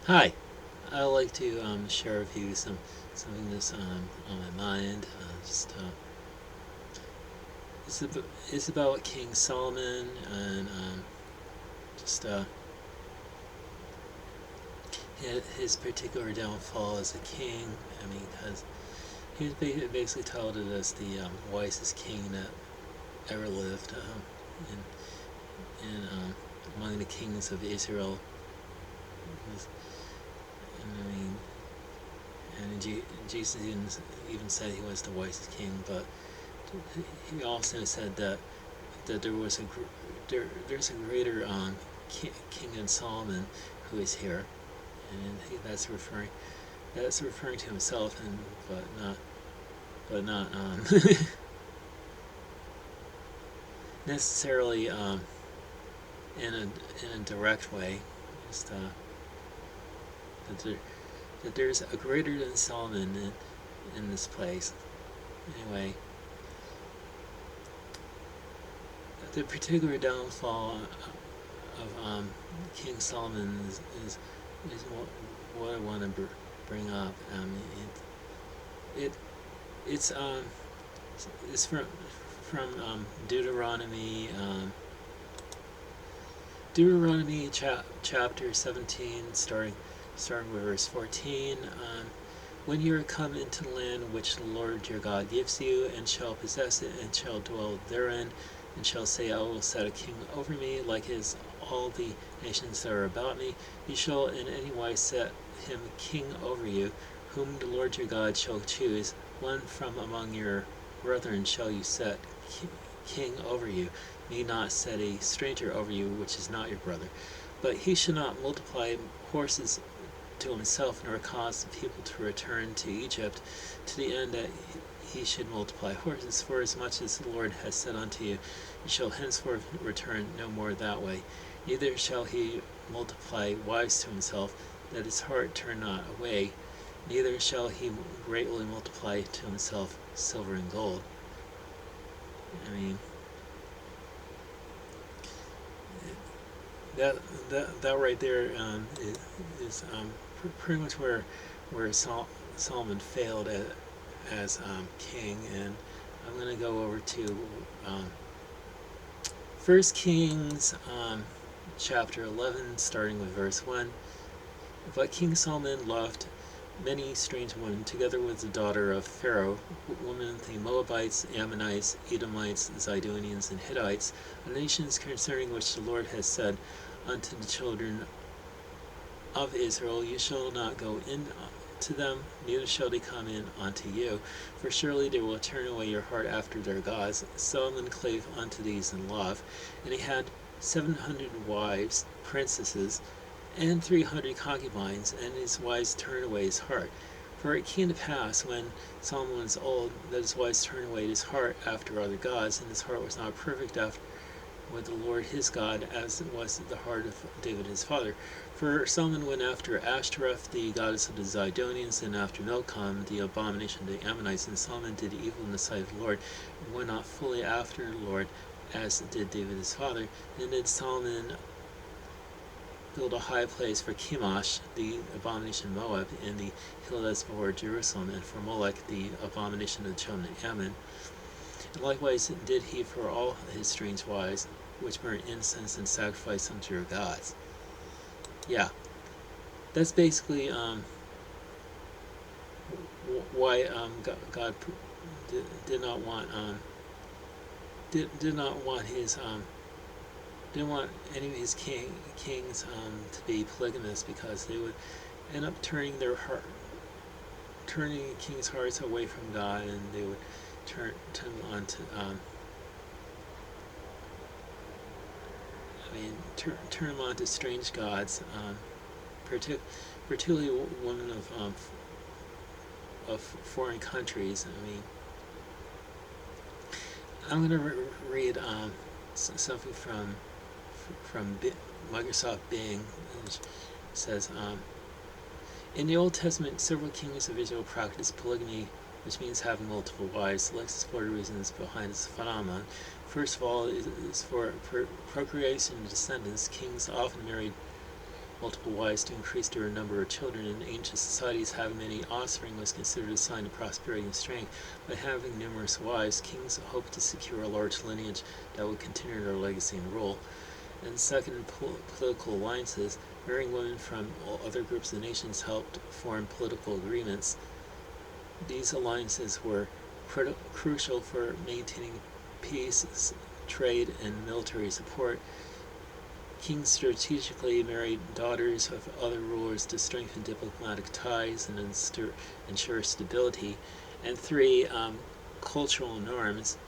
Hi, I'd like to share with you something that's on my mind. It's, ab- it's about King Solomon and just his particular downfall as a king. I mean, because he was basically touted as the wisest king that ever lived, and among the kings of Israel. And I mean, and Jesus even said he was the wisest king, but he also said that there's a greater king than Solomon who is here, and that's referring to himself, and but not necessarily in a direct way. Just that there, that there's a greater than Solomon in this place. Anyway, the particular downfall of King Solomon is what I want to bring up. It it's it's from Deuteronomy, chapter 17, starting with verse 14. When you are come into the land which the Lord your God gives you, and shall possess it, and shall dwell therein, and shall say, I will set a king over me, like as all the nations that are about me, you shall in any wise set him king over you, whom the Lord your God shall choose. One from among your brethren shall you set king over you. Need not set a stranger over you, which is not your brother. But he shall not multiply horses to himself, nor cause the people to return to Egypt, to the end that he should multiply horses. For as much as the Lord has said unto you, you shall henceforth return no more that way. Neither shall he multiply wives to himself, that his heart turn not away. Neither shall he greatly multiply to himself silver and gold. I mean, that right there is pretty much where Solomon failed as king. And I'm going to go over to First Kings chapter 11, starting with verse 1. But King Solomon loved many strange women, together with the daughter of Pharaoh, women of the Moabites, Ammonites, Edomites, Zidonians, and Hittites, the nations concerning which the Lord has said unto the children of Israel, you shall not go in to them, neither shall they come in unto you, for surely they will turn away your heart after their gods. Solomon clave unto these in love, and he had 700 wives, princesses, and 300 concubines, and his wives turned away his heart. For it came to pass, when Solomon was old, that his wives turned away his heart after other gods, and his heart was not perfect after with the Lord his God, as was the heart of David his father. For Solomon went after Ashtoreth, the goddess of the Zidonians, and after Milcom, the abomination of the Ammonites. And Solomon did evil in the sight of the Lord, and went not fully after the Lord, as did David his father. Then did Solomon build a high place for Chemosh, the abomination of Moab, in the hill that is before Jerusalem, and for Molech, the abomination of the children of Ammon. And likewise did he for all his strange wives, which burnt incense and sacrificed unto your gods. Yeah, that's basically why God did not want did not want his didn't want any of his kings to be polygamous, because they would end up turning kings' hearts away from God, and they would turn on to turn them on to strange gods, particularly women of foreign countries. I mean, I'm going to read something from Microsoft Bing. It says, in the Old Testament, several kings of Israel practiced polygamy, which means having multiple wives. Let's explore the reasons behind this phenomenon. First of all, is for procreation of descendants. Kings often married multiple wives to increase their number of children. In ancient societies, having many offspring was considered a sign of prosperity and strength. By having numerous wives, kings hoped to secure a large lineage that would continue their legacy and rule. And second, political alliances. Marrying women from all other groups of nations helped form political agreements. These alliances were crucial for maintaining peace, trade, and military support. Kings strategically married daughters of other rulers to strengthen diplomatic ties and ensure stability. And three, cultural norms.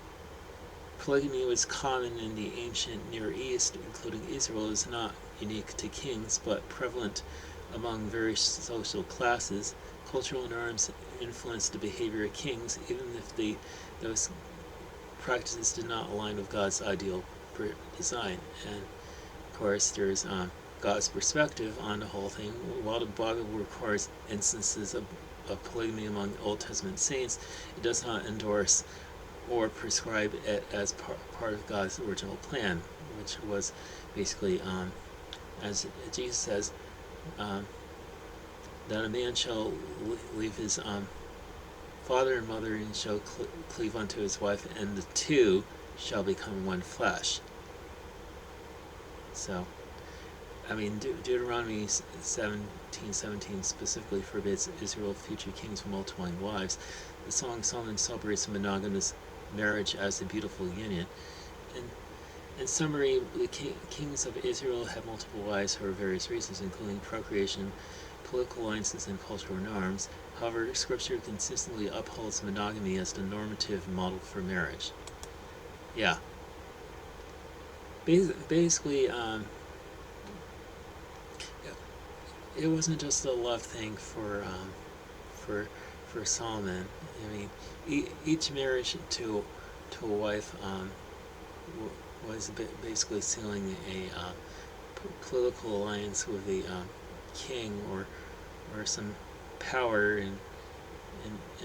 Polygamy was common in the ancient Near East, including Israel. It was not unique to kings, but prevalent among various social classes. Cultural norms influenced the behavior of kings, even if those practices did not align with God's ideal design. And of course, there's God's perspective on the whole thing. While the Bible records instances of polygamy among Old Testament saints, it does not endorse or prescribe it as part of God's original plan, which was basically, as Jesus says, that a man shall leave his father and mother and shall cleave unto his wife, and the two shall become one flesh. So, I mean, Deuteronomy 17:17 specifically forbids Israel future kings from multiplying wives. The song Solomon celebrates monogamous marriage as a beautiful union. In summary, the kings of Israel had multiple wives for various reasons, including procreation, political alliances, and cultural norms. However, Scripture consistently upholds monogamy as the normative model for marriage. Yeah. Basically, it wasn't just a love thing for Solomon. I mean, each marriage to a wife was basically sealing a political alliance with a king or some power in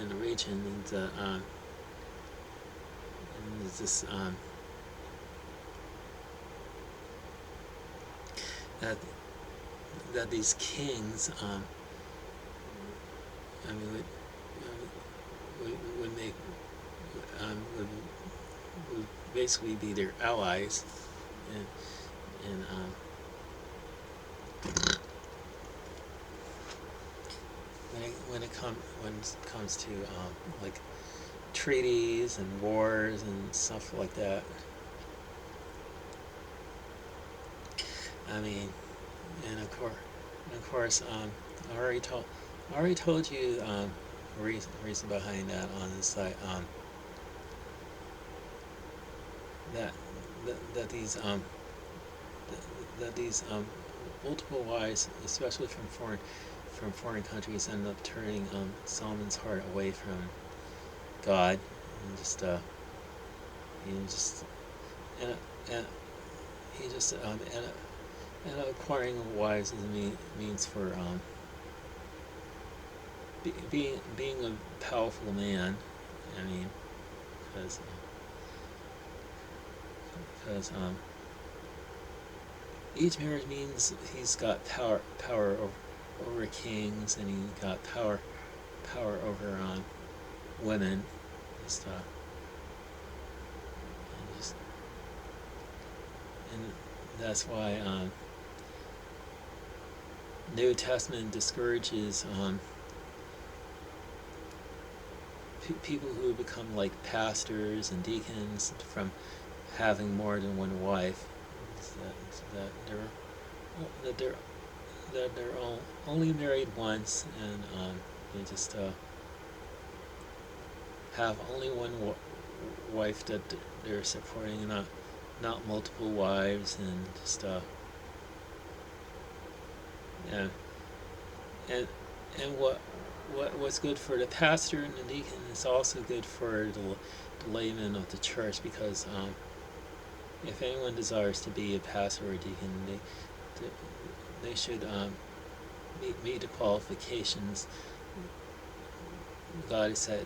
the region, and this that these kings, I mean, would make would basically be their allies, and when it comes to like treaties and wars and stuff like that. I mean, and of course, I already told you reason behind that on the site. That these multiple wives, especially from foreign countries, end up turning Solomon's heart away from God, and and acquiring wives as a means for being a powerful man. I mean, because each marriage means he's got power over kings, and he got power over women and stuff. And that's why New Testament discourages people who become like pastors and deacons from having more than one wife. That they're only married once, and they just have only one wife that they're supporting, not multiple wives, and just yeah. And what's good for the pastor and the deacon is also good for the layman of the church, because if anyone desires to be a pastor or a deacon, they should meet the qualifications God has set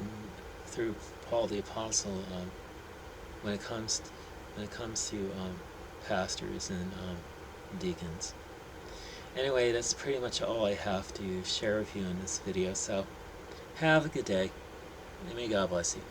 through Paul the Apostle when it comes to pastors and deacons. Anyway, that's pretty much all I have to share with you in this video, so have a good day, and may God bless you.